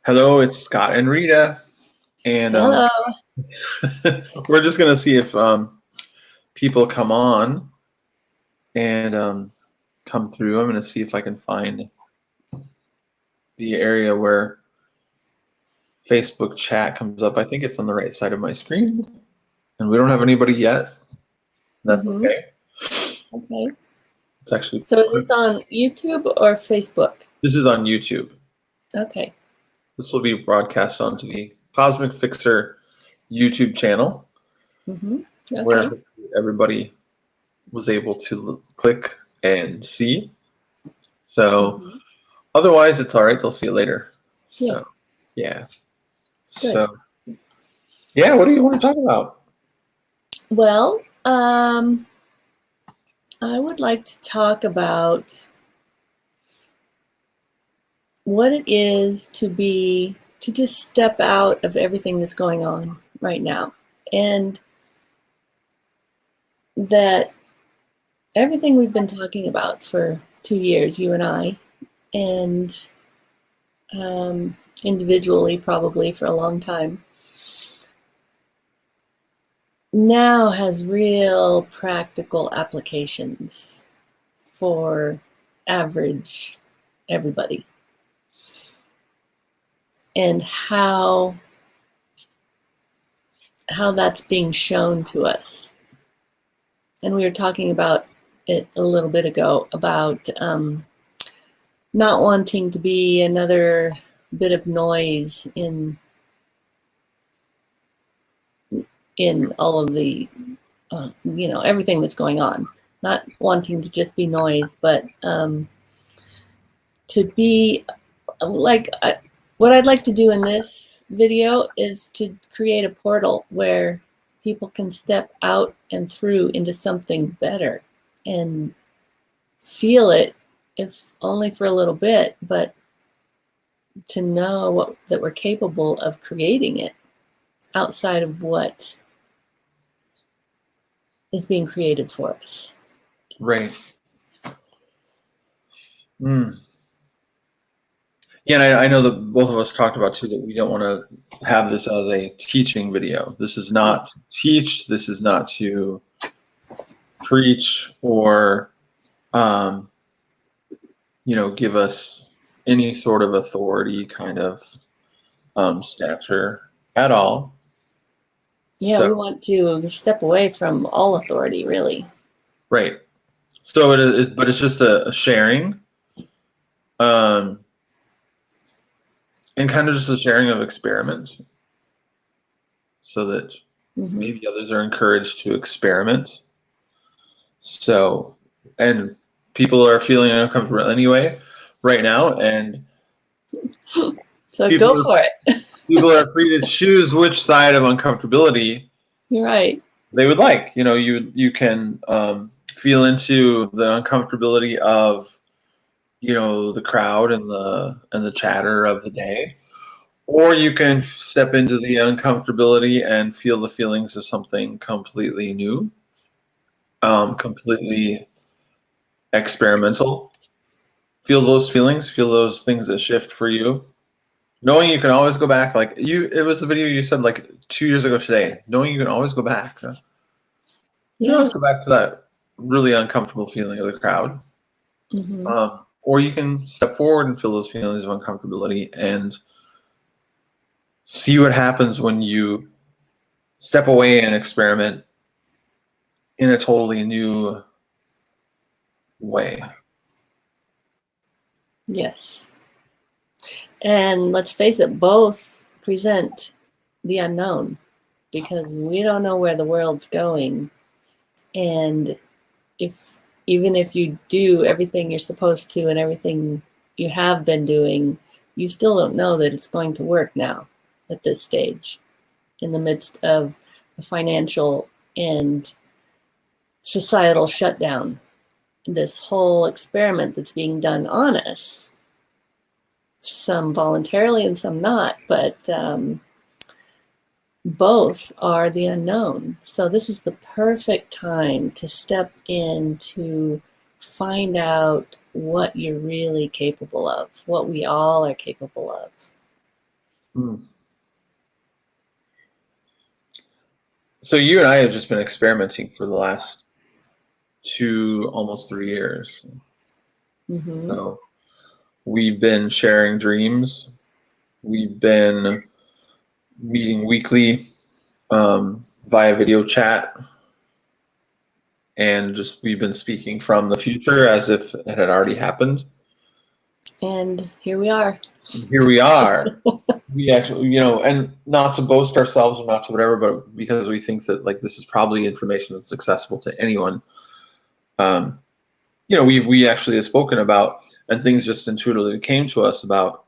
Hello, it's Scott and Rita, and Hello. we're just gonna see if people come on and come through. I'm gonna see if I can find the area where Facebook chat comes up. I think it's on the right side of my screen, and we don't have anybody yet. That's Mm-hmm. okay. Okay. It's actually So is this on YouTube or Facebook? this is on YouTube. Okay. This will be broadcast onto the Cosmic Fixer YouTube channel, Mm-hmm. where Okay. everybody was able to click and see. So. Mm-hmm. Otherwise, it's all right. They'll see it later. Yeah. So, yeah. Good. So, yeah. What do you want to talk about? Well, I would like to talk about what it is to just step out of everything that's going on right now, and that everything we've been talking about for 2 years, you and I, and individually probably for a long time, now has real practical applications for average everybody, and how that's being shown to us. And we were talking about it a little bit ago about not wanting to be another bit of noise in all of the everything that's going on, not wanting to just be noise, but to be like what I'd like to do in this video is to create a portal where people can step out and through into something better and feel it, if only for a little bit, but to know that we're capable of creating it outside of what is being created for us. Right. Yeah, and I know that both of us talked about too that we don't want to have this as a teaching video. This is not to teach. This is not to preach or, um, give us any sort of authority kind of stature at all. Yeah, we want to step away from all authority, really. Right. So it is, but it's just a sharing, and kind of just a sharing of experiments, so that maybe others are encouraged to experiment. So, and people are feeling uncomfortable anyway, right now, and so go for it. People are free to choose which side of uncomfortability You're right. they would like. You can feel into the uncomfortability of the crowd and the chatter of the day, or you can step into the uncomfortability and feel the feelings of something completely new, completely experimental. Feel those feelings, feel those things that shift for you. Knowing you can always go back, it was the video you said like 2 years ago today. Knowing you can always go back. You can always go back to that really uncomfortable feeling of the crowd. Or you can step forward and feel those feelings of uncomfortability and see what happens when you step away and experiment in a totally new way. Yes. And let's face it, both present the unknown, because we don't know where the world's going. And even if you do everything you're supposed to and everything you have been doing, you still don't know that it's going to work now at this stage, in the midst of a financial and societal shutdown. This whole experiment that's being done on us, some voluntarily and some not, but both are the unknown. So this is the perfect time to step in to find out what you're really capable of, what we all are capable of. Mm. So you and I have just been experimenting for the last almost 3 years. Mm-hmm. So we've been sharing dreams. We've been meeting weekly via video chat, and just we've been speaking from the future as if it had already happened. And here we are. Here we are. We actually, and not to boast ourselves or not to whatever, but because we think that like this is probably information that's accessible to anyone. Um, we actually have spoken about, and things just intuitively came to us about,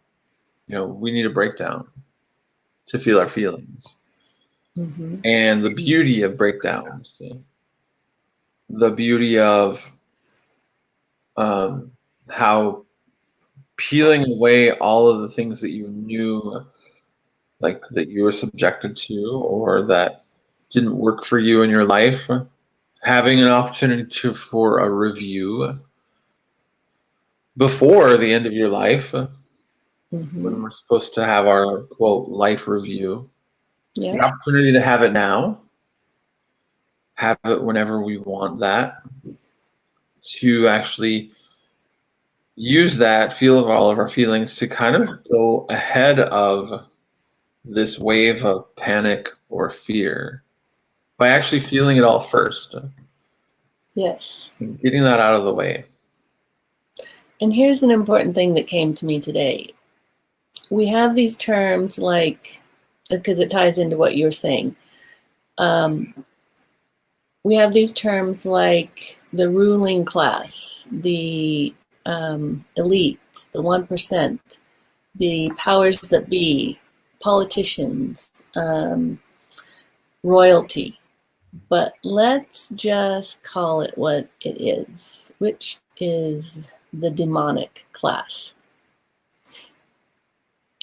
we need a breakdown to feel our feelings, Mm-hmm. and the beauty of breakdowns, the beauty of how peeling away all of the things that you knew, like that you were subjected to, or that didn't work for you in your life, having an opportunity for a review before the end of your life, Mm-hmm. when we're supposed to have our quote life review, Yeah. the opportunity to have it now, have it whenever we want that, to actually use that feel of all of our feelings to kind of go ahead of this wave of panic or fear by actually feeling it all first Yes. and getting that out of the way. And here's an important thing that came to me today. We have these terms like, because it ties into what you're saying. We have these terms like the ruling class, the elite, the 1%, the powers that be, politicians, royalty. But let's just call it what it is, which is the demonic class.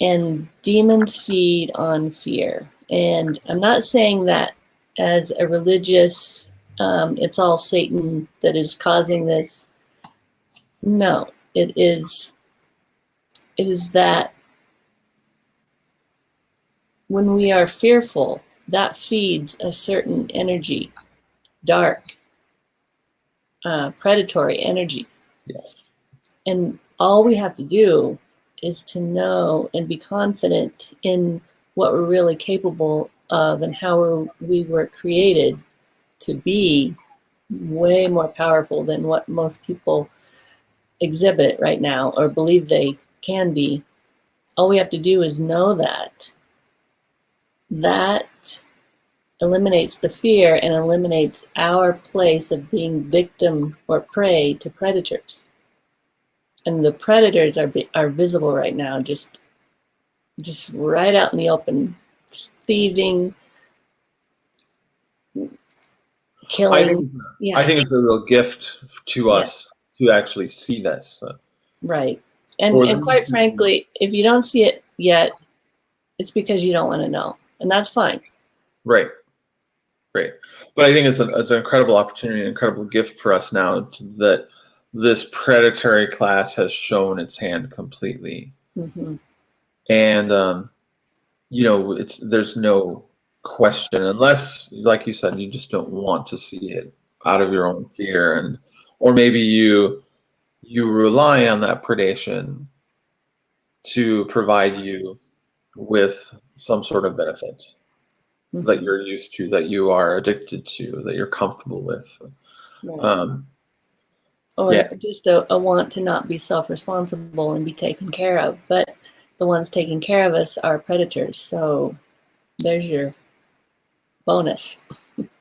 And demons feed on fear. And I'm not saying that as a religious, it's all Satan that is causing this. No, it is that when we are fearful, that feeds a certain energy, dark, predatory energy. Yeah. And all we have to do is to know and be confident in what we're really capable of and how we were created to be way more powerful than what most people exhibit right now or believe they can be. All we have to do is know that. That eliminates the fear and eliminates our place of being victim or prey to predators. And the predators are visible right now, just right out in the open, thieving, killing. I think it's a real gift to us to actually see this. Right. And quite frankly, if you don't see it yet, it's because you don't want to know. And that's fine. Right. Right. But I think it's an incredible opportunity, an incredible gift for us now that this predatory class has shown its hand completely. Mm-hmm. And, there's no question, unless, like you said, you just don't want to see it out of your own fear, or maybe you rely on that predation to provide you with some sort of benefit that you're used to, that you are addicted to, that you're comfortable with. Right. Just a want to not be self-responsible and be taken care of. But the ones taking care of us are predators. So there's your bonus.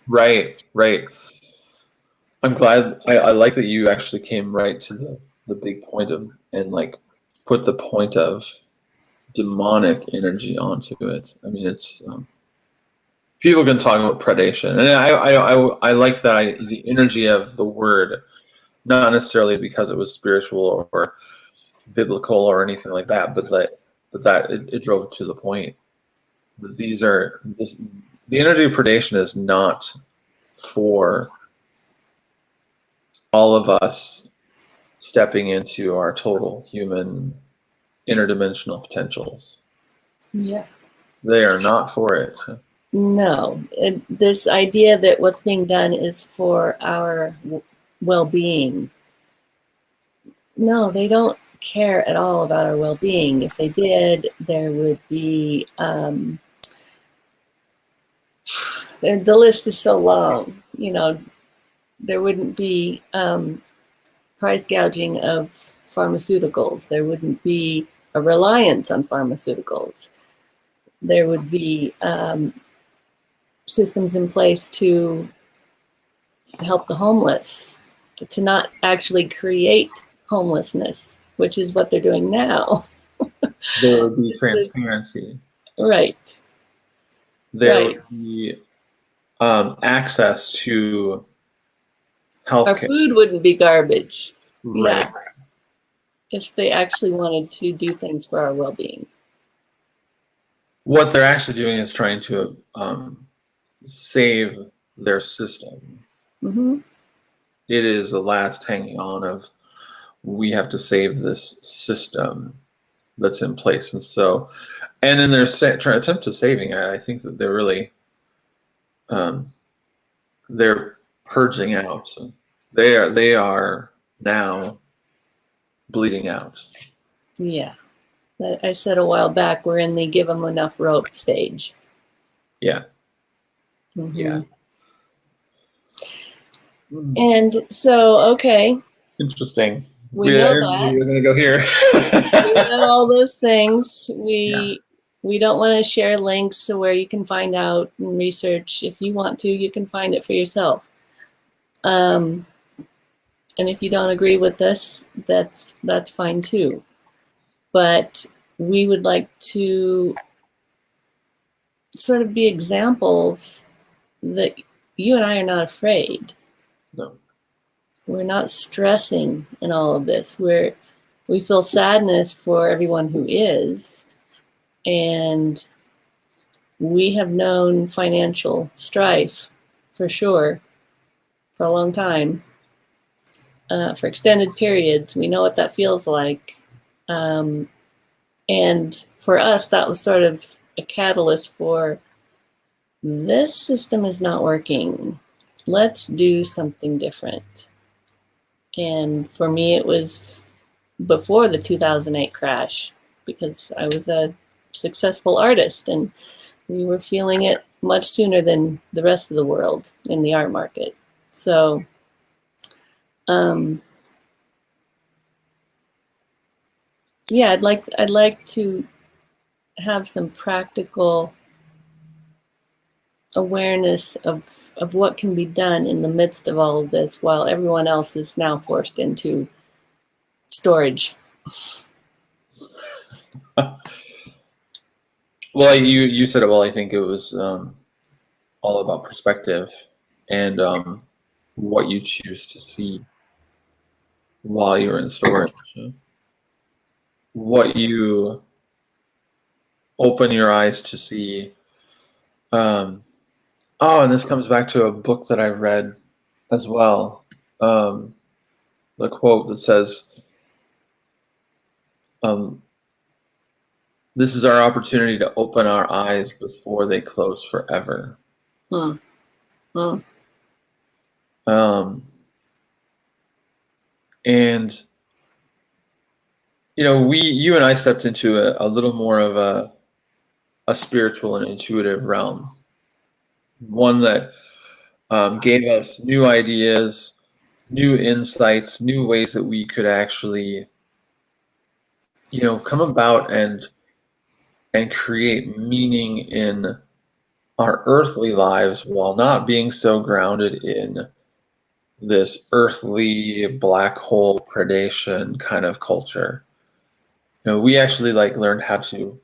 Right. I'm glad. I like that you actually came right to the big point of, and like put the point of demonic energy onto it. I mean, it's people can talk about predation, and I like that the energy of the word, not necessarily because it was spiritual or biblical or anything like that, but that it drove to the point that the energy of predation is not for all of us stepping into our total human interdimensional potentials. Yeah. They are not for it. No, this idea that what's being done is for our well-being. No, they don't care at all about our well-being. If they did, there would be the list is so long. You know, there wouldn't be price gouging of pharmaceuticals. There wouldn't be a reliance on pharmaceuticals. There would be systems in place to help the homeless, to not actually create homelessness, which is what they're doing now. There would be transparency. Right. There Right. would be access to Our healthcare. food wouldn't be garbage. Right. Yeah. If they actually wanted to do things for our well-being. What they're actually doing is trying to save their system. Mm-hmm. It is the last hanging on of, we have to save this system that's in place. And so, and in their attempt to saving, I think that they're really, they're purging out. They are now bleeding out. Yeah. I said a while back, we're in the give them enough rope stage. Yeah. Mm-hmm. Yeah. And so, okay. Interesting. We know that. We're going to go here. We know all those things. We don't want to share links to where you can find out and research. If you want to, you can find it for yourself. And if you don't agree with this, that's fine too. But we would like to sort of be examples that you and I are not afraid. No. We're not stressing in all of this. We feel sadness for everyone who is, and we have known financial strife for sure for a long time, for extended periods. We know what that feels like. And for us, that was sort of a catalyst for, this system is not working. Let's do something different. And for me, it was before the 2008 crash, because I was a successful artist and we were feeling it much sooner than the rest of the world in the art market. So, yeah, I'd like to have some practical awareness of what can be done in the midst of all of this, while everyone else is now forced into storage. Well, you said it well. I think it was all about perspective and what you choose to see while you're in storage. What you open your eyes to see. And this comes back to a book that I read as well. The quote that says, "This is our opportunity to open our eyes before they close forever." And you and I stepped into a little more of a spiritual and intuitive realm, one that gave us new ideas, new insights, new ways that we could actually, come about and create meaning in our earthly lives while not being so grounded in this earthly black hole predation kind of culture. We actually learned how to,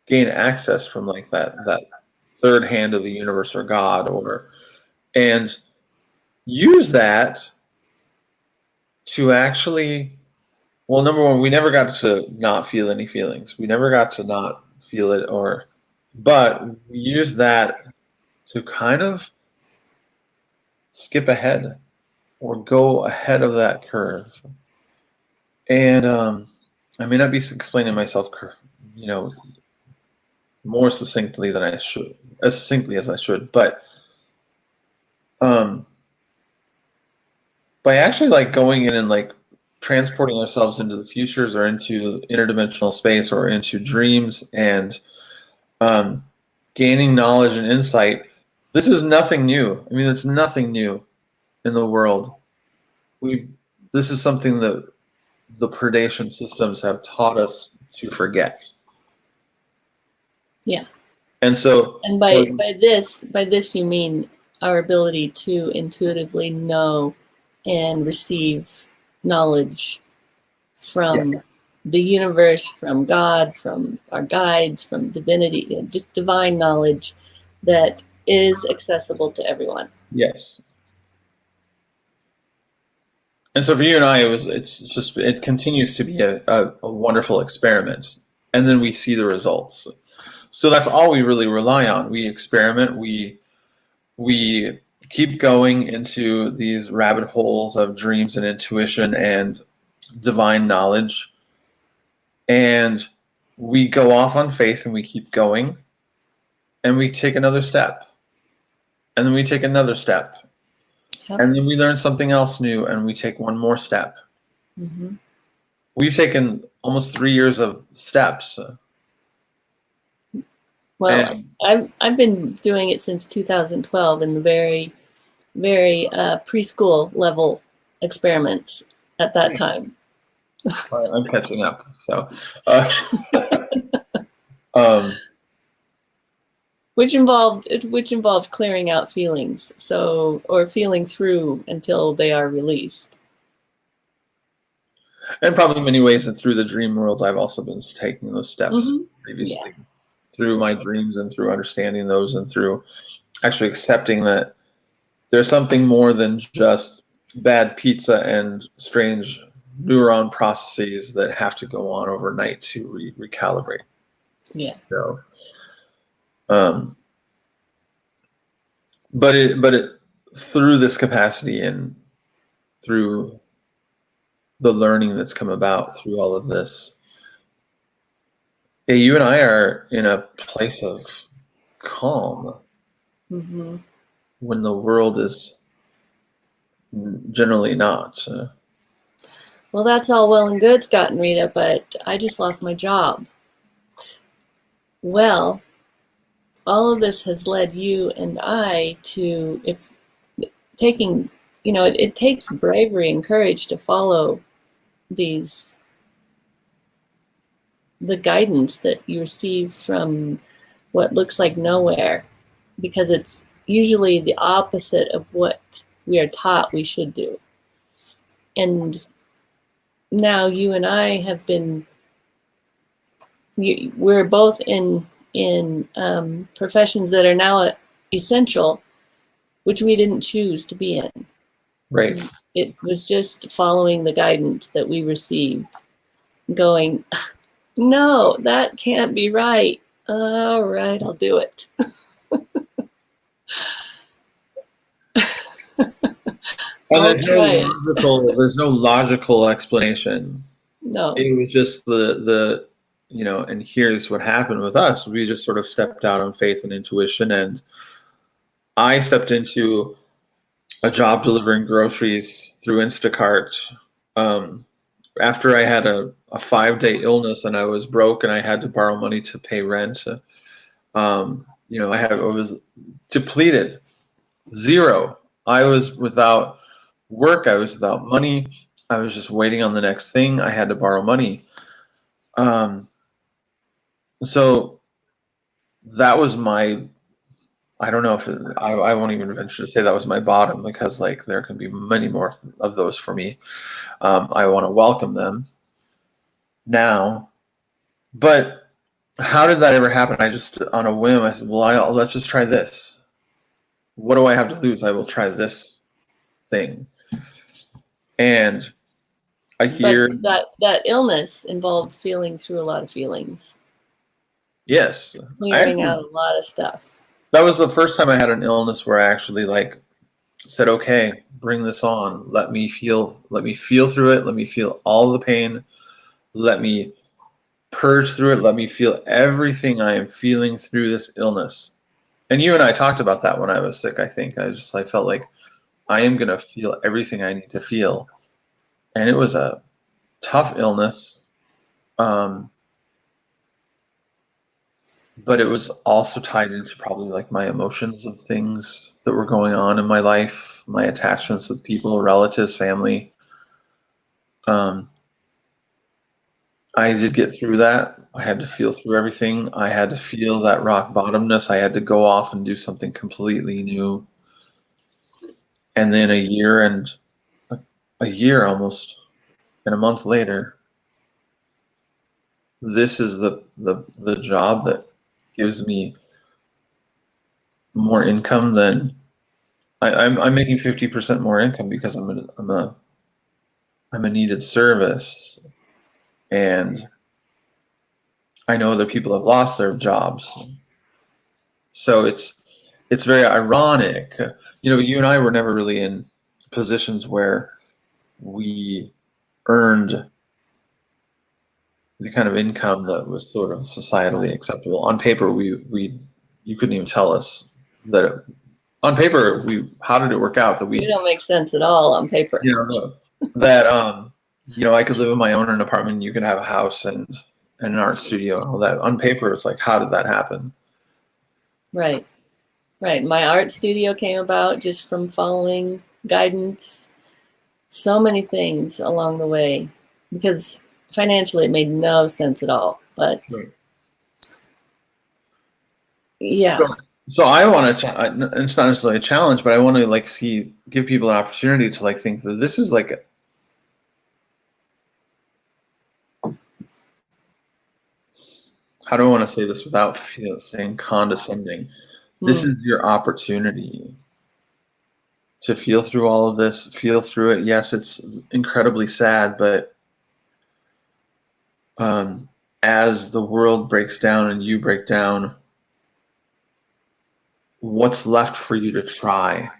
gain access from that third hand of the universe or God, and use that to actually, well, number one, we never got to not feel any feelings. We never got to not feel it, but we use that to kind of skip ahead or go ahead of that curve. And I may not be explaining myself more succinctly than I should, as succinctly as I should. But by actually like going in and like transporting ourselves into the futures or into interdimensional space or into dreams and gaining knowledge and insight, this is nothing new. I mean, it's nothing new in the world. This is something that the predation systems have taught us to forget. Yeah. And so, and by this you mean our ability to intuitively know and receive knowledge from the universe, from God, from our guides, from divinity, just divine knowledge that is accessible to everyone. yes. And so for you and I, it continues to be a wonderful experiment. And then we see the results. So that's all we really rely on. We experiment, we keep going into these rabbit holes of dreams and intuition and divine knowledge. And we go off on faith and we keep going. And we take another step. And then we take another step. Yep. And then we learn something else new and we take one more step. Mm-hmm. We've taken almost 3 years of steps. Well, I've been doing it since 2012 in the very, very preschool level experiments at that time. I'm catching up. So, which involved clearing out feelings, or feeling through until they are released. And probably in many ways, and through the dream world, I've also been taking those steps previously. Yeah. Through my dreams and through understanding those and through actually accepting that there's something more than just bad pizza and strange neuron processes that have to go on overnight to recalibrate. Yeah. So, but it through this capacity and through the learning that's come about through all of this, you and I are in a place of calm when the world is generally not. Well, that's all well and good, Scott and Rita, but I just lost my job. Well, all of this has led you and I to taking, it takes bravery and courage to follow the guidance that you receive from what looks like nowhere, because it's usually the opposite of what we are taught we should do. And now you and I have been, we're both in professions that are now essential, which we didn't choose to be in. Right. It was just following the guidance that we received, going, no, that can't be right. All right, I'll do it. And there's no logical explanation. No. It was just the and here's what happened with us. We just sort of stepped out on faith and intuition, and I stepped into a job delivering groceries through Instacart. After I had a 5-day illness and I was broke and I had to borrow money to pay rent, I was depleted, zero. I was without work. I was without money. I was just waiting on the next thing. I had to borrow money. So that was I don't know if I won't even venture to say that was my bottom, because like there can be many more of those for me. I want to welcome them now, but how did that ever happen? I just on a whim I said, well, let's just try this. What do I have to lose? I will try this thing. And I hear that illness involved feeling through a lot of feelings. Yes, clearing out a lot of stuff. That was the first time I had an illness where I actually said, okay, bring this on. Let me feel through it. Let me feel all the pain. Let me purge through it. Let me feel everything I am feeling through this illness. And you and I talked about that when I was sick, I think. I felt like I am going to feel everything I need to feel. And it was a tough illness. But it was also tied into probably like my emotions of things that were going on in my life, my attachments with people, relatives, family. I did get through that. I had to feel through everything. I had to feel that rock bottomness. I had to go off and do something completely new. And then a year almost, and a month later, this is the job that gives me more income than I'm making 50% more income because I'm a needed service, and I know other people have lost their jobs. So it's very ironic. You know, you and I were never really in positions where we earned the kind of income that was sort of societally acceptable. On paper, you couldn't even tell us that on paper, how did it work out that we don't make sense at all on paper. You know, that you know, I could live in my own apartment, and you could have a house and an art studio and all that. On paper, it's like, how did that happen? Right. My art studio came about just from following guidance. So many things along the way, because financially it made no sense at all. But Right. yeah. So I want to. It's not necessarily a challenge, but I want to like give people an opportunity to like think that this is like. How do I want to say this without saying condescending? This is your opportunity to feel through all of this, feel through it. Yes, it's incredibly sad, but as the world breaks down and you break down, what's left for you to try?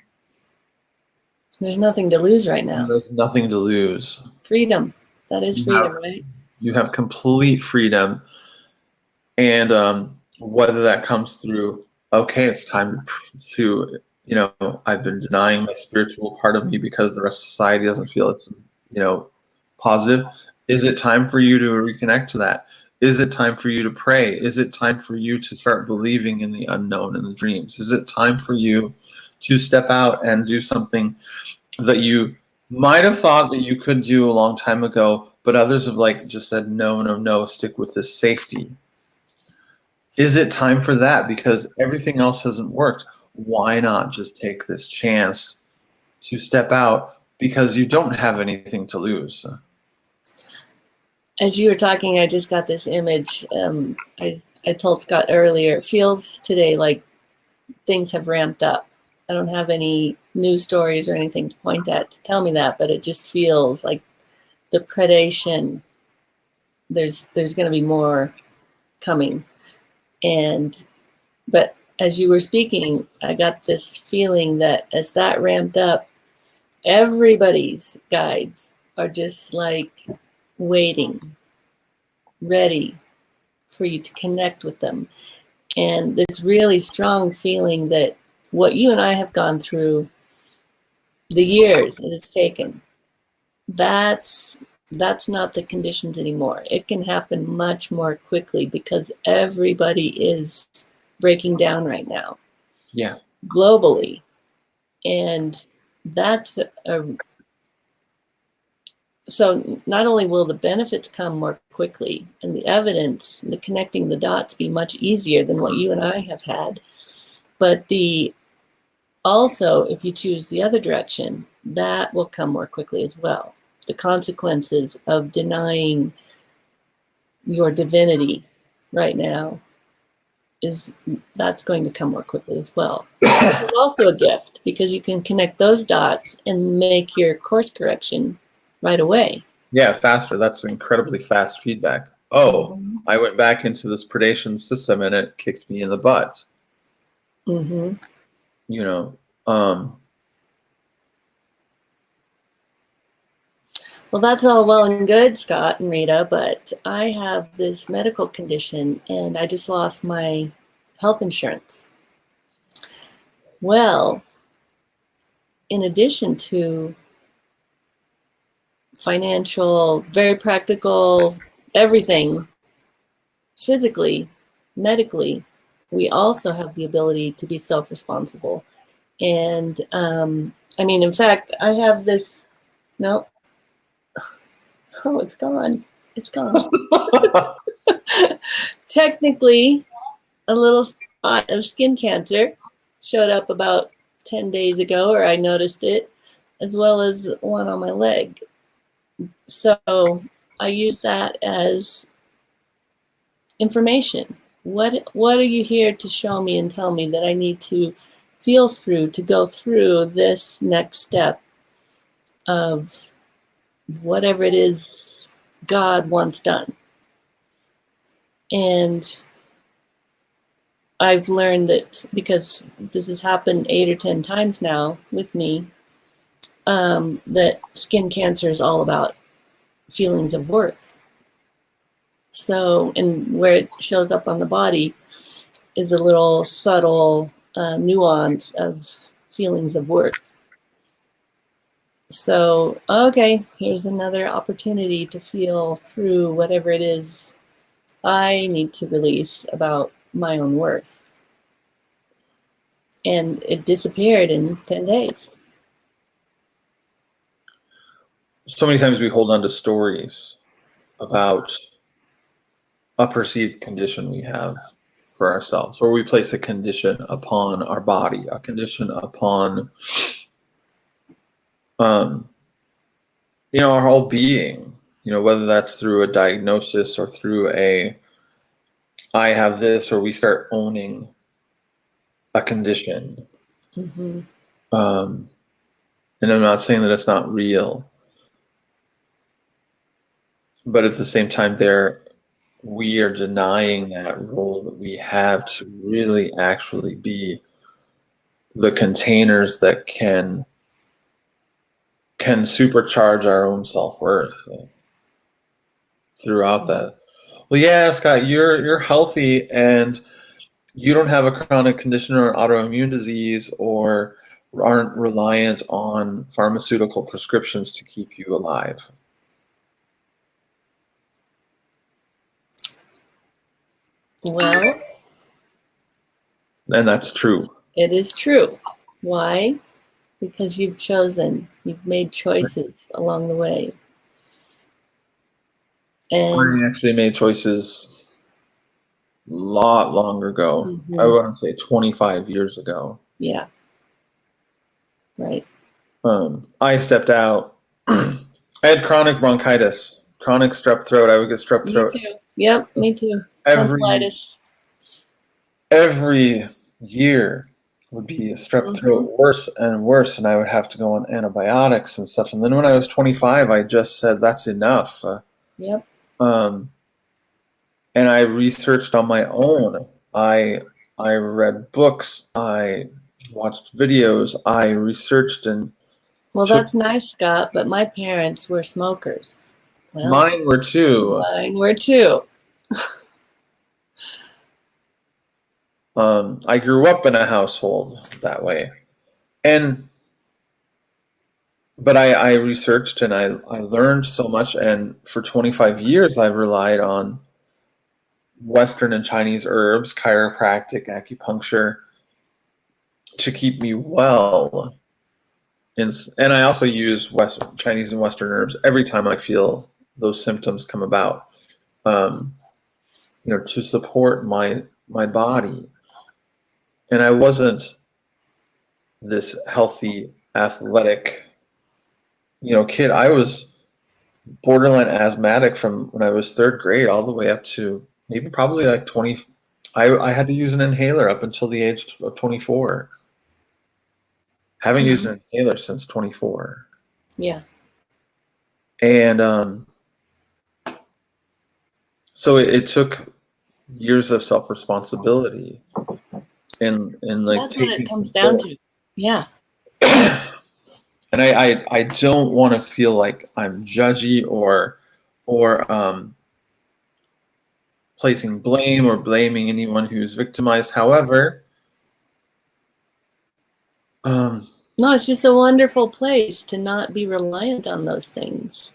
There's nothing to lose right now. There's nothing to lose. Freedom. That is freedom, right? You have complete freedom. And whether that comes through, okay, it's time to, you know, I've been denying my spiritual part of me because the rest of society doesn't feel it's, you know, positive. Is it time for you to reconnect to that? Is it time for you to pray? Is it time for you to start believing in the unknown and the dreams? Is it time for you to step out and do something that you might have thought that you could do a long time ago, but others have like just said, no, stick with this safety? Is it time for that? Because everything else hasn't worked. Why not just take this chance to step out, because you don't have anything to lose? As you were talking, I just got this image. I told Scott earlier, it feels today like things have ramped up. I don't have any news stories or anything to point at to tell me that, but it just feels like the predation, there's going to be more coming. But as you were speaking, I got this feeling that as that ramped up, everybody's guides are just like waiting, ready for you to connect with them. And this really strong feeling that what you and I have gone through, the years that it's taken, that's not the conditions anymore. It can happen much more quickly because everybody is breaking down right now. Yeah. Globally. And that's so not only will the benefits come more quickly and the evidence, the connecting the dots be much easier than what you and I have had, but also, if you choose the other direction, that will come more quickly as well. The consequences of denying your divinity right now that's going to come more quickly as well. It's also a gift because you can connect those dots and make your course correction right away. Yeah, faster. That's incredibly fast feedback. Oh, I went back into this predation system and it kicked me in the butt. Mm-hmm. You know, Well, that's all well and good, Scott and Rita, but I have this medical condition and I just lost my health insurance. Well, in addition to financial, very practical, everything, physically, medically, we also have the ability to be self-responsible. And I mean, in fact, I have this, no, oh, it's gone. It's gone. Technically, a little spot of skin cancer showed up about 10 days ago, or I noticed it, as well as one on my leg. So I use that as information. What are you here to show me and tell me that I need to feel through to go through this next step of whatever it is God wants done? And I've learned that, because this has happened 8 or 10 times now with me, that skin cancer is all about feelings of worth. So, and where it shows up on the body is a little subtle nuance of feelings of worth. So, okay, here's another opportunity to feel through whatever it is I need to release about my own worth. And it disappeared in 10 days. So many times we hold on to stories about a perceived condition we have for ourselves, or we place a condition upon our body, a condition upon, our whole being, whether that's through a diagnosis or through I have this, or we start owning a condition. Mm-hmm. And I'm not saying that it's not real, but at the same time, we are denying that role that we have to really actually be the containers that can supercharge our own self-worth throughout that. Well, yeah, Scott, you're healthy and you don't have a chronic condition or an autoimmune disease, or aren't reliant on pharmaceutical prescriptions to keep you alive. Well, And that's true. it is true. Why? Because you've made choices along the way. And I actually made choices a lot longer ago. Mm-hmm. I want to say 25 years ago. Yeah. Right. I stepped out. I had chronic bronchitis, chronic strep throat. I would get strep throat. Me too. Yep, me too. Tonsillitis. Every year would be a strep throat, worse and worse, and I would have to go on antibiotics and stuff. And then when I was 25, I just said, that's enough. Yep. And I researched on my own. I read books. I watched videos. I researched and. Well, that's nice, Scott, but my parents were smokers. Well, mine were too. I grew up in a household that way. But I researched and I learned so much. And for 25 years, I've relied on Western and Chinese herbs, chiropractic, acupuncture to keep me well. And I also use Chinese and Western herbs every time I feel those symptoms come about, to support my body. And I wasn't this healthy, athletic, kid. I was borderline asthmatic from when I was 3rd grade all the way up to maybe probably like 20. I had to use an inhaler up until the age of 24. Haven't used an inhaler since 24. Yeah. And so it took years of self-responsibility and like that's what it comes down to. Yeah. And I don't want to feel like I'm judgy or placing blame or blaming anyone who's victimized. However, no, it's just a wonderful place to not be reliant on those things.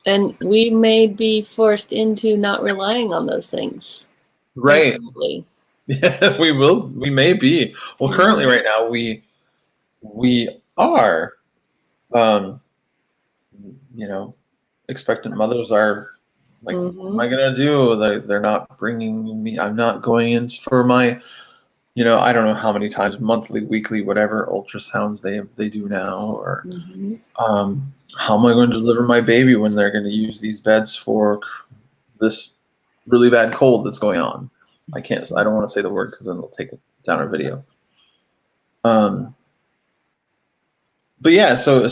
And we may be forced into not relying on those things. right. Ultimately. Yeah, we will. We may be. Well, currently, right now, we are, you know, expectant mothers are like, what am I gonna do? They're not bringing me. I'm not going in for my, I don't know how many times, monthly, weekly, whatever ultrasounds they do now, or how am I going to deliver my baby when they're going to use these beds for this really bad cold that's going on? I don't want to say the word because then they'll take it down our video. But yeah, so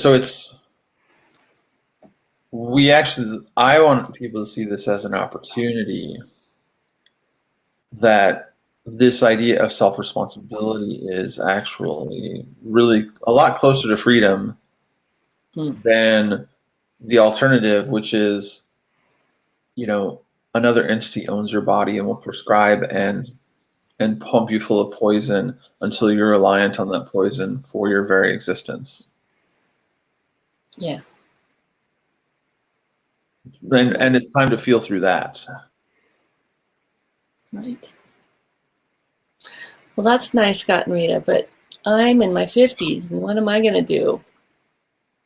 I want people to see this as an opportunity, that this idea of self-responsibility is actually really a lot closer to freedom than the alternative, which is, another entity owns your body and will prescribe and pump you full of poison until you're reliant on that poison for your very existence. Yeah. And it's time to feel through that. Right. Well, that's nice, Scott and Rita, but I'm in my 50s, and what am I going to do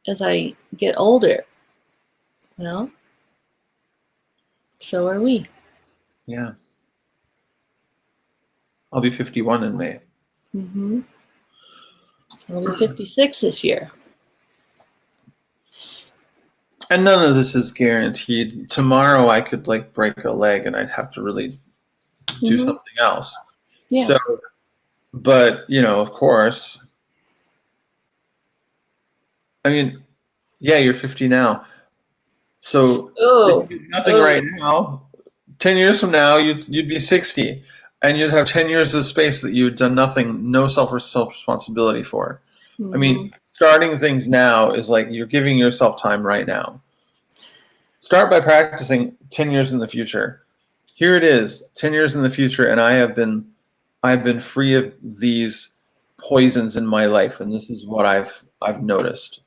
as I get older? Well, so are we. Yeah. I'll be 51 in May. I'll be 56 this year. And none of this is guaranteed. Tomorrow I could break a leg and I'd have to really do something else. Yeah. So, but of course, I mean, yeah, you're 50 now. So if you do nothing right now, 10 years from now, you'd be 60, and you'd have 10 years of space that you'd done nothing, no self-responsibility for. I mean, starting things now is like you're giving yourself time right now. Start by practicing 10 years in the future. Here it is, 10 years in the future, and I've been free of these poisons in my life, and this is what I've noticed.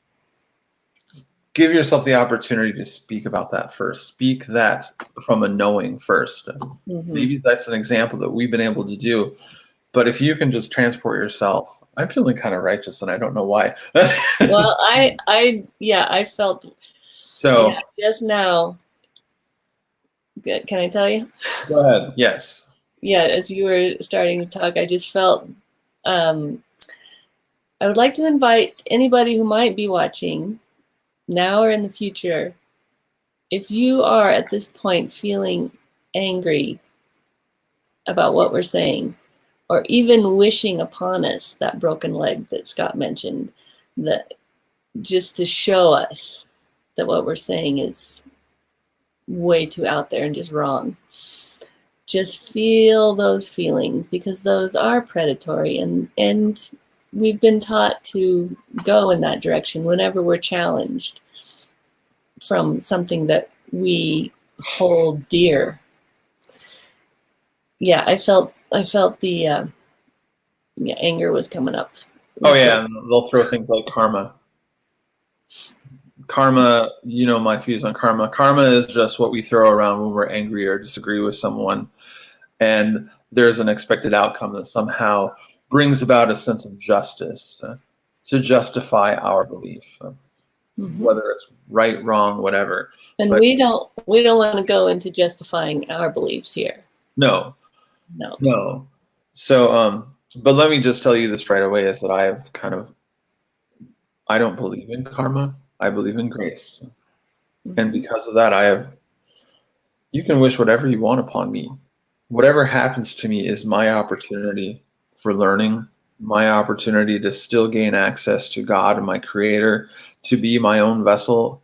Give yourself the opportunity to speak about that first. Speak that from a knowing first. Maybe that's an example that we've been able to do. But if you can just transport yourself, I'm feeling kind of righteous, and I don't know why. Well, I felt so. Yeah, just now. Good. Can I tell you? Go ahead. Yes. Yeah, as you were starting to talk, I just felt I would like to invite anybody who might be watching now or in the future, if you are at this point feeling angry about what we're saying, or even wishing upon us that broken leg that Scott mentioned, that just to show us that what we're saying is way too out there and just wrong. Just feel those feelings, because those are predatory, and we've been taught to go in that direction whenever we're challenged from something that we hold dear. Yeah, I felt the anger was coming up. Oh yeah, and they'll throw things like karma. Karma, my views on karma. Karma is just what we throw around when we're angry or disagree with someone, and there's an expected outcome that somehow brings about a sense of justice to justify our belief, whether it's right, wrong, whatever. And but we don't want to go into justifying our beliefs here. No. So, but let me just tell you this right away: is that I don't believe in karma. I believe in grace, and because of that, you can wish whatever you want upon me. Whatever happens to me is my opportunity for learning, my opportunity to still gain access to God and my Creator, to be my own vessel,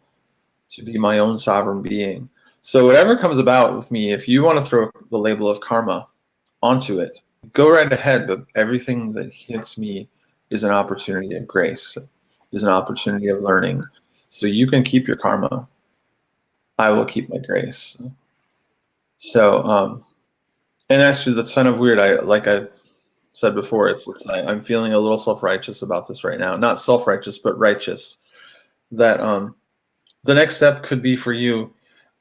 to be my own sovereign being. So whatever comes about with me, if you want to throw the label of karma onto it, go right ahead, but everything that hits me is an opportunity of grace, is an opportunity of learning. So you can keep your karma. I will keep my grace. So, and actually, that's kind of weird. Like I said before, I'm feeling a little self-righteous about this right now. Not self-righteous, but righteous. That the next step could be for you,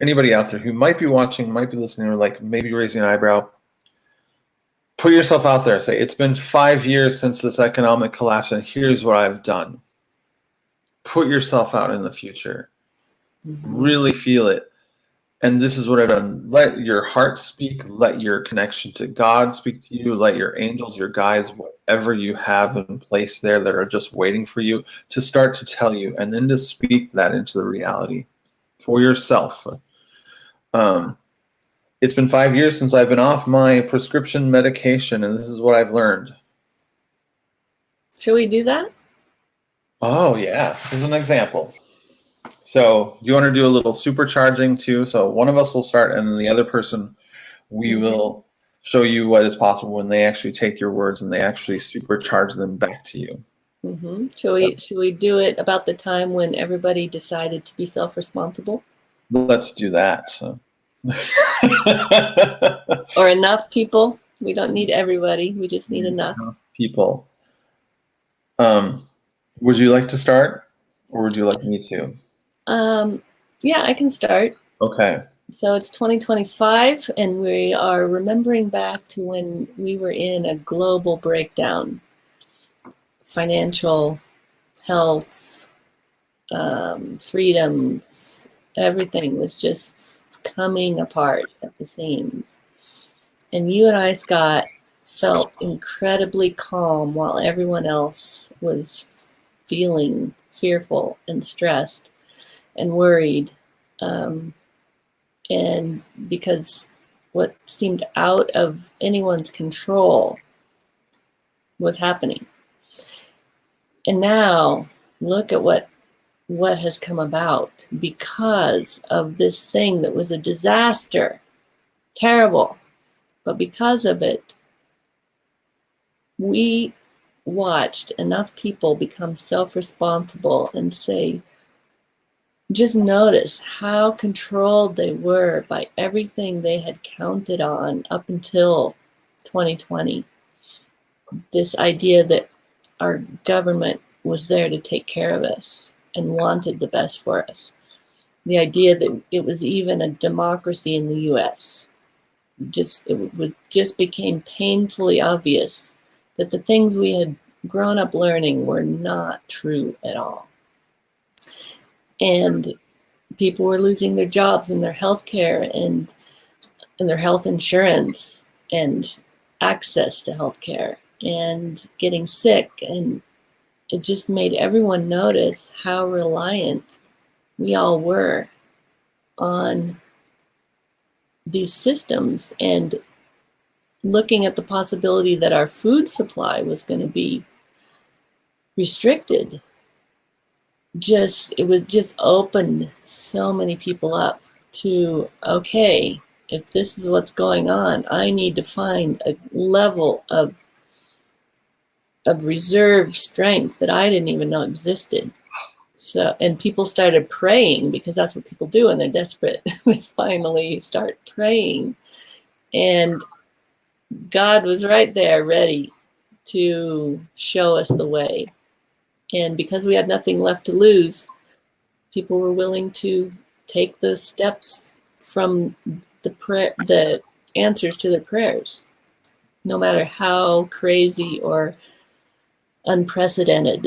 anybody out there who might be watching, might be listening, or like maybe raising an eyebrow. Put yourself out there. Say, it's been 5 years since this economic collapse, and here's what I've done. Put yourself out in the future. Really feel it. And this is what I've done. Let your heart speak. Let your connection to God speak to you. Let your angels, your guides, whatever you have in place there that are just waiting for you to start to tell you, and then to speak that into the reality for yourself. It's been 5 years since I've been off my prescription medication, and this is what I've learned. Should we do that? Oh, yeah. This is an example. So you want to do a little supercharging too. So one of us will start, and then the other person, we will show you what is possible when they actually take your words and they actually supercharge them back to you. Mm-hmm. Should we do it about the time when everybody decided to be self-responsible? Let's do that. Or enough people? We don't need everybody. We just need enough people. Would you like to start, or would you like me to? Yeah, I can start. Okay. So it's 2025, and we are remembering back to when we were in a global breakdown. Financial, health, freedoms, everything was just coming apart at the seams. And you and I, Scott, felt incredibly calm while everyone else was feeling fearful and stressed and worried. And because what seemed out of anyone's control was happening. And now look at what has come about because of this thing that was a disaster, terrible. But because of it, we watched enough people become self-responsible and say, just notice how controlled they were by everything they had counted on up until 2020. This idea that our government was there to take care of us and wanted the best for us. The idea that it was even a democracy in the US. It just became painfully obvious that the things we had grown up learning were not true at all. And people were losing their jobs and their health care and their health insurance and access to health care and getting sick. And it just made everyone notice how reliant we all were on these systems, and looking at the possibility that our food supply was going to be restricted. It would just open so many people up to, okay, if this is what's going on, I need to find a level of reserve strength that I didn't even know existed. So, and people started praying, because that's what people do when they're desperate. They finally start praying, and God was right there ready to show us the way. And because we had nothing left to lose, people were willing to take the steps from the answers to their prayers, no matter how crazy or unprecedented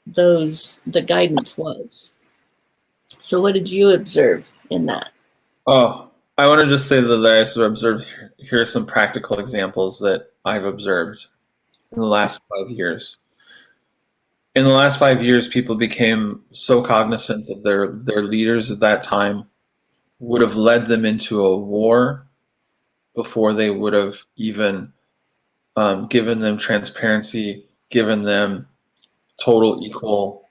the guidance was. So what did you observe in that? Oh, I want to just say that I sort of observed, here are some practical examples that I've observed in the last 5 years. In the last 5 years, people became so cognizant that their leaders at that time would have led them into a war before they would have even given them transparency, given them total equal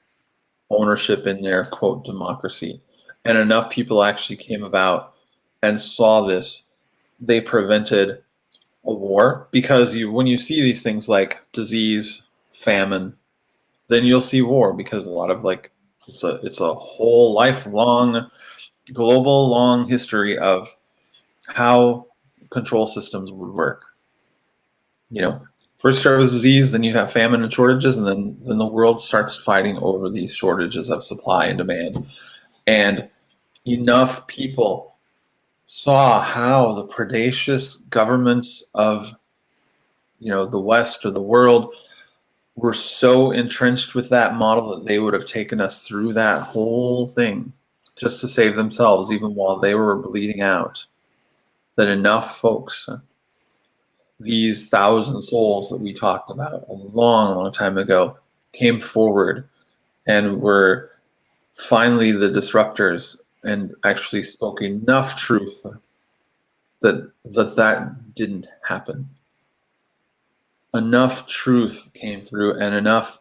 ownership in their, quote, democracy. And enough people actually came about and saw this. They prevented a war, because when you see these things like disease, famine, then you'll see war, because a lot of like it's a whole lifelong global long history of how control systems would work. You know, first start with disease, then you have famine and shortages, and then the world starts fighting over these shortages of supply and demand. And enough people saw how the predacious governments of, you know, the West or the world were so entrenched with that model that they would have taken us through that whole thing just to save themselves, even while they were bleeding out. That enough folks, these 1,000 souls that we talked about a long, long time ago, came forward and were finally the disruptors and actually spoke enough truth that didn't happen. Enough truth came through, and enough,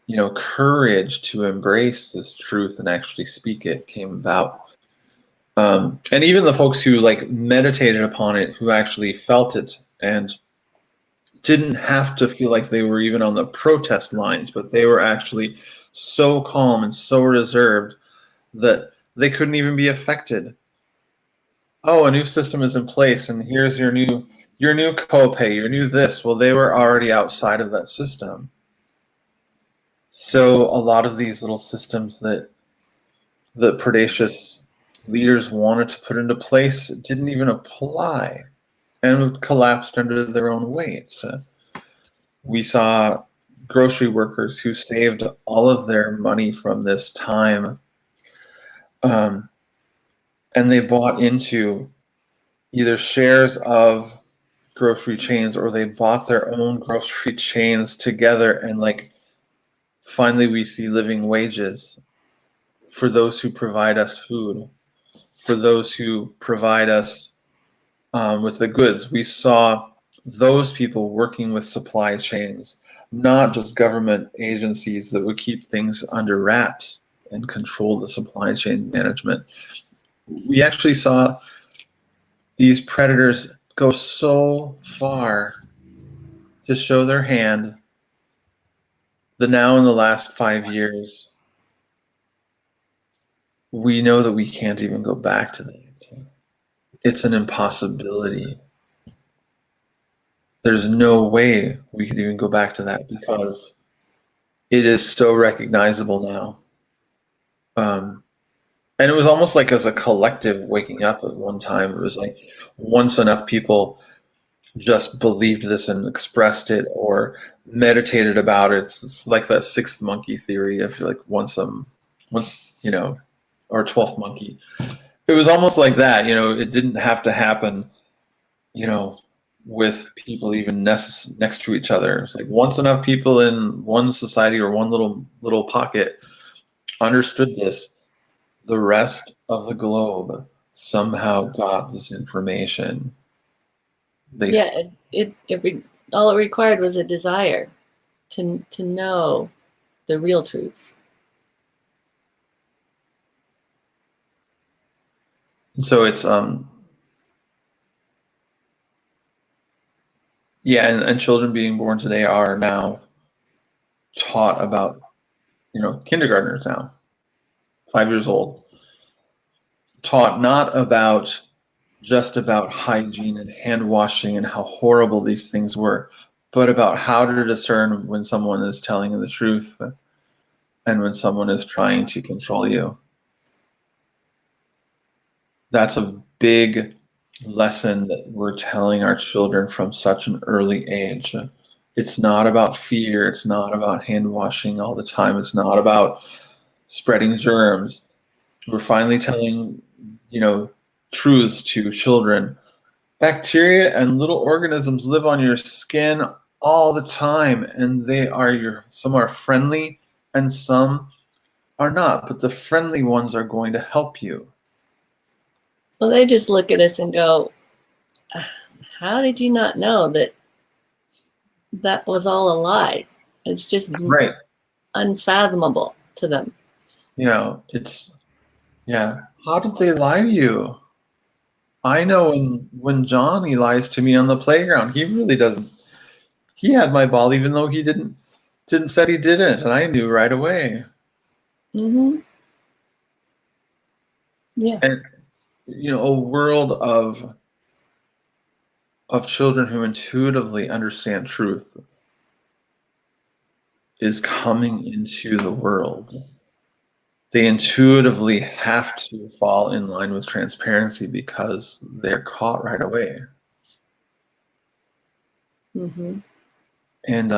you know, courage to embrace this truth and actually speak it came about. And even the folks who like meditated upon it, who actually felt it and didn't have to feel like they were even on the protest lines, but they were actually so calm and so reserved that they couldn't even be affected. Oh, a new system is in place, and here's your new copay, your new this. Well, they were already outside of that system. So a lot of these little systems that the predacious leaders wanted to put into place didn't even apply and collapsed under their own weight. We saw grocery workers who saved all of their money from this time, and they bought into either shares of grocery chains, or they bought their own grocery chains together, and like finally we see living wages for those who provide us food, for those who provide us with the goods. We saw those people working with supply chains, not just government agencies that would keep things under wraps and control the supply chain management. We actually saw these predators go so far to show their hand that now in the last 5 years, we know that we can't even go back to that. It's an impossibility. There's no way we could even go back to that, because it is so recognizable now. And it was almost like as a collective waking up at one time. It was like once enough people just believed this and expressed it or meditated about it. It's like that sixth monkey theory of like once you know, or 12th monkey. It was almost like that, you know. It didn't have to happen, you know, with people even next to each other. It's like once enough people in one society or one little pocket understood this, the rest of the globe somehow got this information. All it required was a desire to know the real truth. So it's yeah, and children being born today are now taught about, you know, kindergartners now, 5 years old, taught not about just about hygiene and hand washing and how horrible these things were, but about how to discern when someone is telling the truth and when someone is trying to control you. That's a big lesson that we're telling our children from such an early age. It's not about fear. It's not about hand washing all the time. It's not about spreading germs. We're finally telling, you know, truths to children. Bacteria and little organisms live on your skin all the time, and some are friendly and some are not, but the friendly ones are going to help you. Well, they just look at us and go, how did you not know that was all a lie? It's just right. Unfathomable to them. You know, how did they lie to you? I know when Johnny lies to me on the playground, he really doesn't. He had my ball even though he didn't didn't said he didn't, and I knew right away. Mm-hmm. Yeah. And a world of children who intuitively understand truth is coming into the world. They intuitively have to fall in line with transparency because they're caught right away. Mm-hmm. And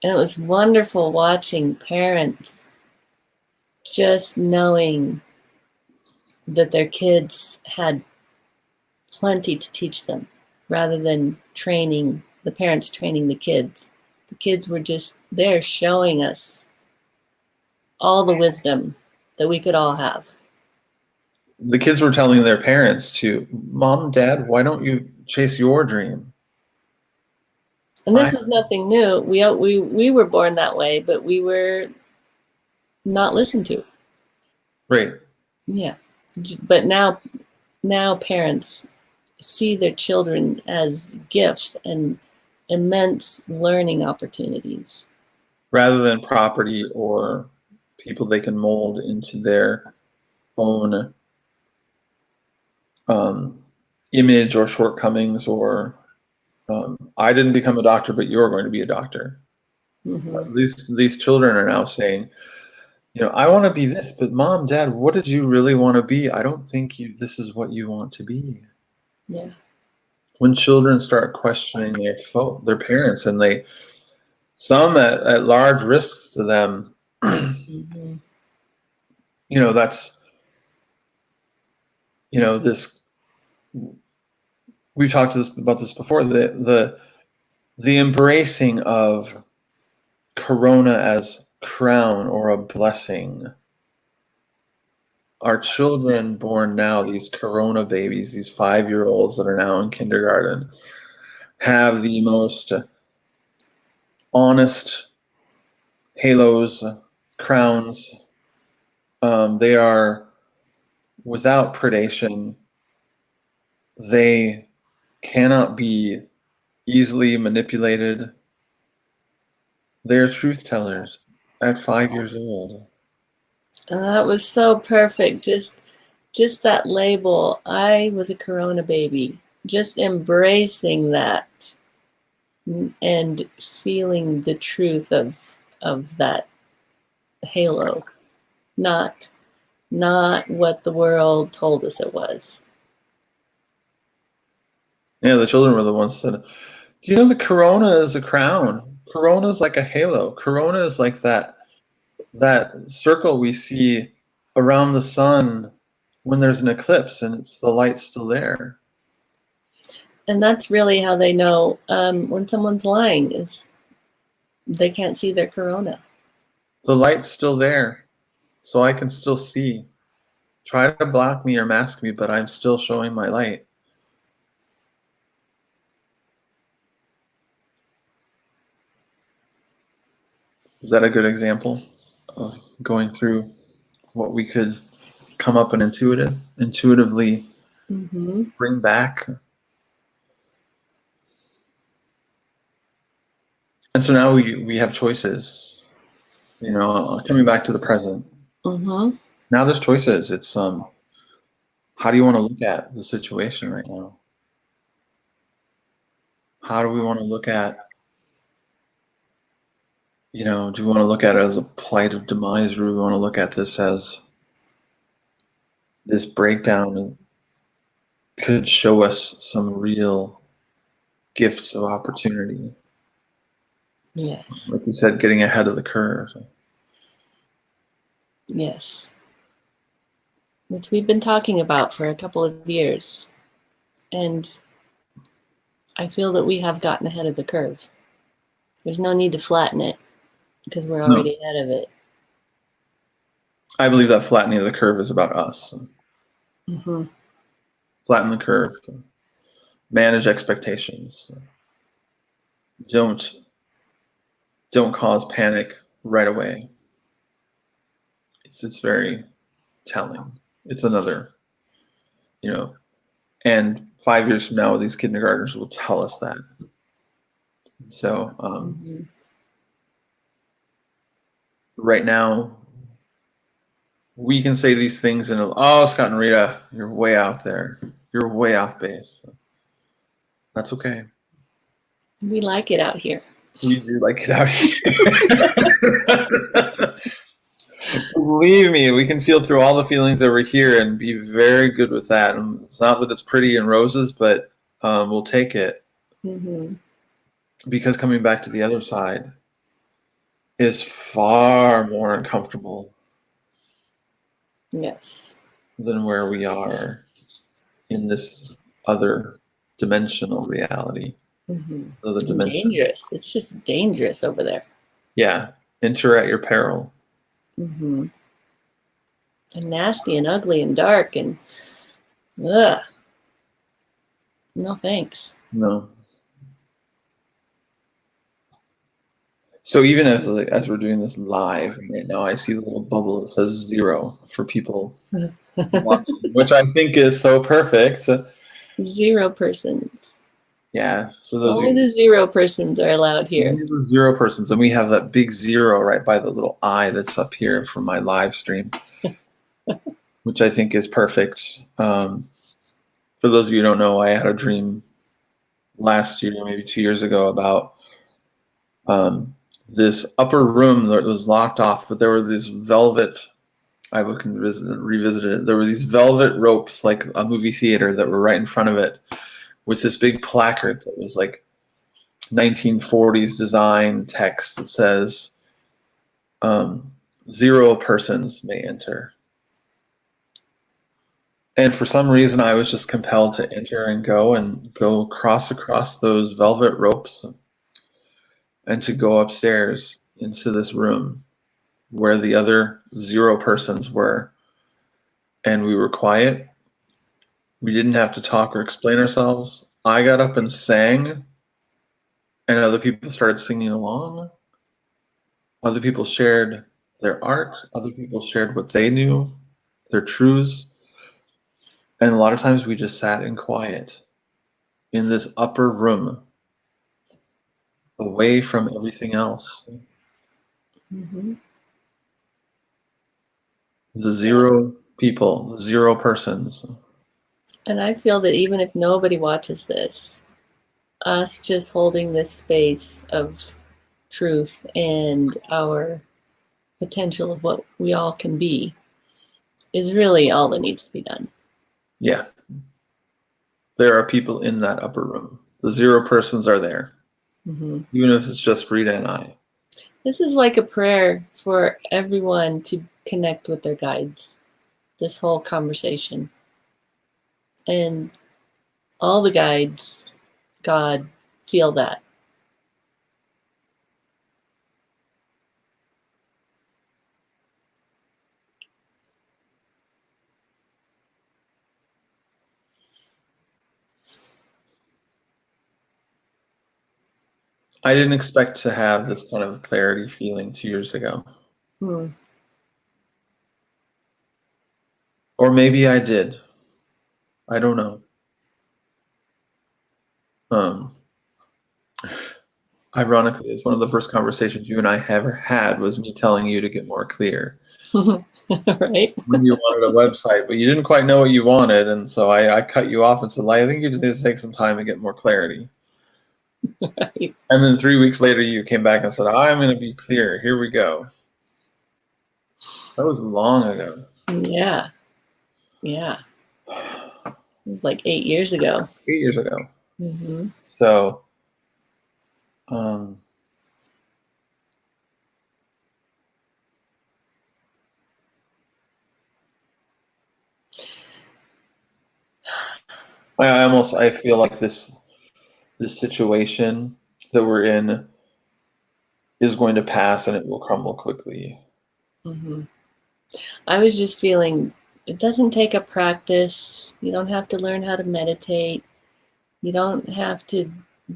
And it was wonderful watching parents just knowing that their kids had plenty to teach them rather than the parents training the kids. The kids were just there showing us all the wisdom that we could all have. the kids were telling their parents to, Mom and Dad, why don't you chase your dream? And this was nothing new. We were born that way, but we were not listened to. Right. Yeah. But now parents see their children as gifts and immense learning opportunities. Rather than property or people they can mold into their own image or shortcomings, or I didn't become a doctor, but you're going to be a doctor. Mm-hmm. These children are now saying, I want to be this, but Mom, Dad, what did you really want to be? I don't think this is what you want to be. Yeah. When children start questioning their parents, and some at large risks to them, Mm-hmm. that's this. We've talked about this before. The embracing of Corona as crown or a blessing. Our children born now, these Corona babies, these 5-year-olds that are now in kindergarten, have the most honest halos, crowns. They are without predation. They cannot be easily manipulated. They're truth tellers at 5 years old. That was so perfect. Just that label. I was a Corona baby. Just embracing that and feeling the truth of that halo, not what the world told us it was. Yeah, the children were the ones that said, do you know the Corona is a crown? Corona is like a halo. Corona is like that circle we see around the sun when there's an eclipse and the light's still there. And that's really how they know when someone's lying, is they can't see their Corona. The light's still there, so I can still see. Try to block me or mask me, but I'm still showing my light. Is that a good example of going through what we could come up and intuitively bring back? And so now we have choices, coming back to the present. Mm-hmm. Now there's choices. It's how do you want to look at the situation right now? How do we want to look at, do we want to look at it as a plight of demise, or do we want to look at this as this breakdown could show us some real gifts of opportunity? Yes. Like you said, getting ahead of the curve. Yes. Which we've been talking about for a couple of years. And I feel that we have gotten ahead of the curve. There's no need to flatten it because we're already ahead of it. I believe that flattening of the curve is about us. Mm-hmm. Flatten the curve. Manage expectations. Don't cause panic right away. It's very telling. It's another, and 5 years from now, these kindergartners will tell us that. So right now, we can say these things and, oh, Scott and Rita, you're way out there. You're way off base. That's okay. We like it out here. We do like it out here. Believe me, we can feel through all the feelings over here and be very good with that. And it's not that it's pretty and roses, but we'll take it. Mm-hmm. Because coming back to the other side is far more uncomfortable Yes. than where we are in this other dimensional reality. Mm-hmm. Other dimension. Dangerous. It's just dangerous over there. Yeah. Enter at your peril. Mm-hmm. And nasty and ugly and dark and ugh. No thanks. No. So even as we're doing this live right now, I see the little bubble that says 0 for people watching, which I think is so perfect. 0 persons. Yeah. So those Only the 0 persons are allowed here. Only the 0 persons, and we have that big 0 right by the little eye that's up here for my live stream, which I think is perfect. For those of you who don't know, I had a dream last year, maybe 2 years ago, about this upper room that was locked off, but there were these velvet. I revisited it. There were these velvet ropes, like a movie theater, that were right in front of it, with this big placard that was like 1940s design text that says 0 persons may enter. And for some reason, I was just compelled to enter and go across those velvet ropes and to go upstairs into this room where the other 0 persons were. And we were quiet. We didn't have to talk or explain ourselves. I got up and sang, and other people started singing along. Other people shared their art. Other people shared what they knew, their truths. And a lot of times we just sat in quiet in this upper room, away from everything else. Mm-hmm. The 0 people, the 0 persons. And I feel that even if nobody watches this, us just holding this space of truth and our potential of what we all can be is really all that needs to be done. Yeah. There are people in that upper room. The 0 persons are there. Mm-hmm. Even if it's just Rita and I. This is like a prayer for everyone to connect with their guides, this whole conversation. And all the guides, God, feel that. I didn't expect to have this kind of clarity feeling 2 years ago. Hmm. Or maybe I did. I don't know. Ironically, it's one of the first conversations you and I ever had was me telling you to get more clear. Right? When you wanted a website, but you didn't quite know what you wanted, and so I cut you off and said, I think you just need to take some time and get more clarity. Right. And then 3 weeks later, you came back and said, I'm going to be clear. Here we go. That was long ago. Yeah. Yeah. It was like 8 years ago. 8 years ago. Mm-hmm. So, I feel like this situation that we're in is going to pass and it will crumble quickly. Mm-hmm. I was just feeling it doesn't take a practice. You don't have to learn how to meditate. You don't have to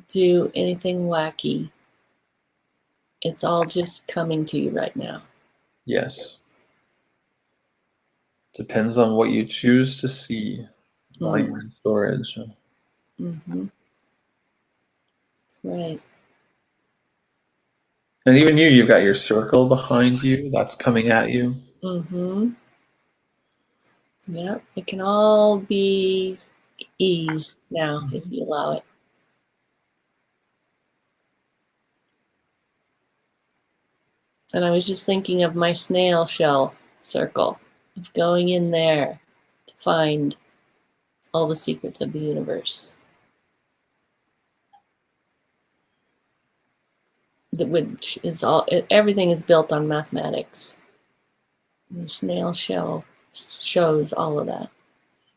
do anything wacky. It's all just coming to you right now. Yes. Depends on what you choose to see while you're in storage. Mm-hmm. Right. And even you've got your circle behind you that's coming at you. Mm-hmm. Yep. It can all be eased now if you allow it. And I was just thinking of my snail shell circle, of going in there to find all the secrets of the universe. Which is all, everything is built on mathematics. The snail shell shows all of that.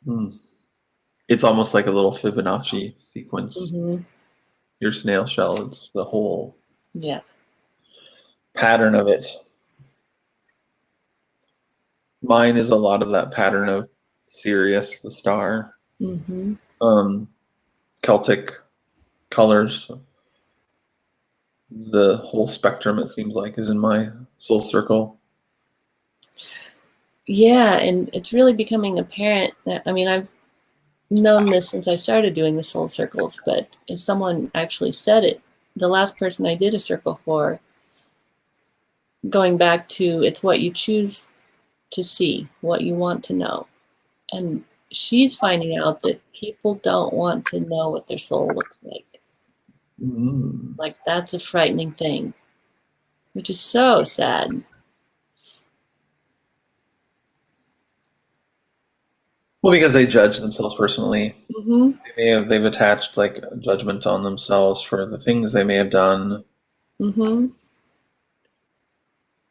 Mm. It's almost like a little Fibonacci sequence. Mm-hmm. Your snail shell, it's the whole Yeah. pattern of it. Mine is a lot of that pattern of Sirius, the star, Mm-hmm. Celtic colors. The whole spectrum, it seems like, is in my soul circle. Yeah, and it's really becoming apparent that, I mean, I've known this since I started doing the soul circles, but if someone actually said it, the last person I did a circle for, going back to it's what you choose to see, what you want to know. And she's finding out that people don't want to know what their soul looks like. Mm. Like, that's a frightening thing, which is so sad. Well, because they judge themselves personally. Mm-hmm. They've attached like judgment on themselves for the things they may have done. Mm-hmm.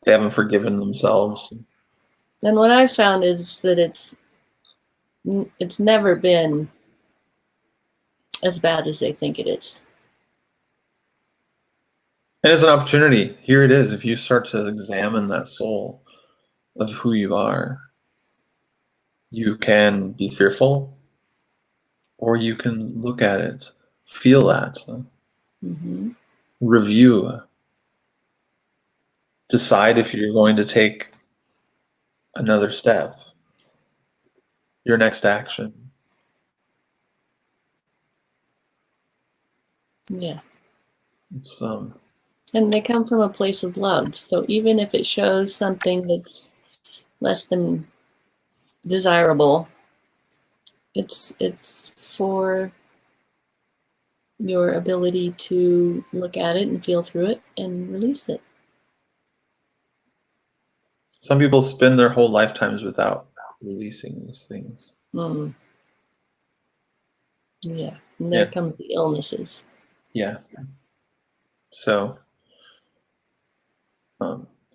They haven't forgiven themselves. And what I've found is that it's never been as bad as they think it is. And it's an opportunity. Here it is. If you start to examine that soul of who you are, you can be fearful, or you can look at it, feel that, Mm-hmm. review, decide if you're going to take another step, your next action. Yeah. It's And they come from a place of love. So even if it shows something that's less than desirable, it's for your ability to look at it and feel through it and release it. some people spend their whole lifetimes without releasing these things. Mm. Yeah. And there comes the illnesses. Yeah. So,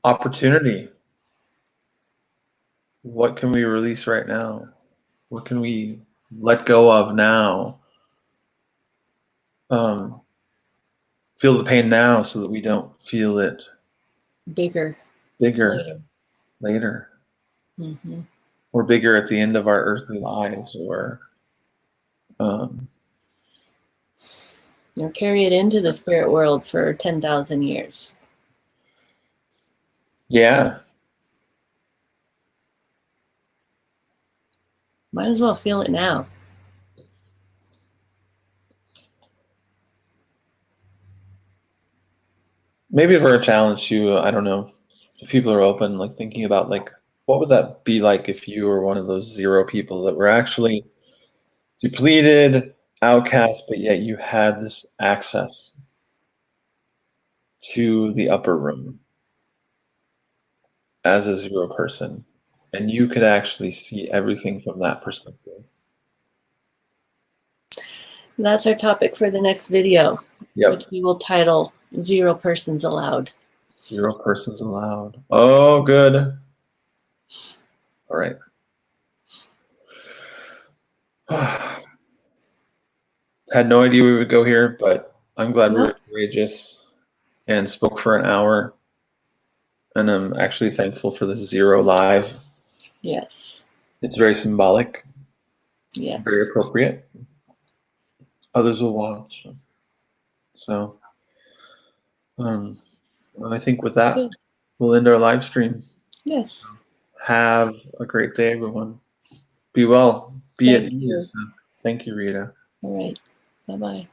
opportunity. What can we release right now? What can we let go of now? Feel the pain now so that we don't feel it Bigger later. Mm-hmm. Or bigger at the end of our earthly lives, or Or carry it into the spirit world for 10,000 years. yeah. Might as well feel it now. Maybe for a challenge to, I don't know, if people are open, like thinking about like, what would that be like if you were one of those zero people that were actually depleted, outcast, but yet you had this access to the upper room as a zero person, and you could actually see everything from that perspective. That's our topic for the next video, Yep. which we will title Zero Persons Allowed. Zero persons allowed. Oh, good. All right. Had no idea we would go here, but I'm glad we were courageous and spoke for an hour. And I'm actually thankful for this zero live. Yes. It's very symbolic. Yes. Very appropriate. Others will watch. So I think with that, Good. we'll end our live stream. Yes. Have a great day, everyone. Be well. Be Thank at you. ease. Thank you, Rita. All right. Bye-bye.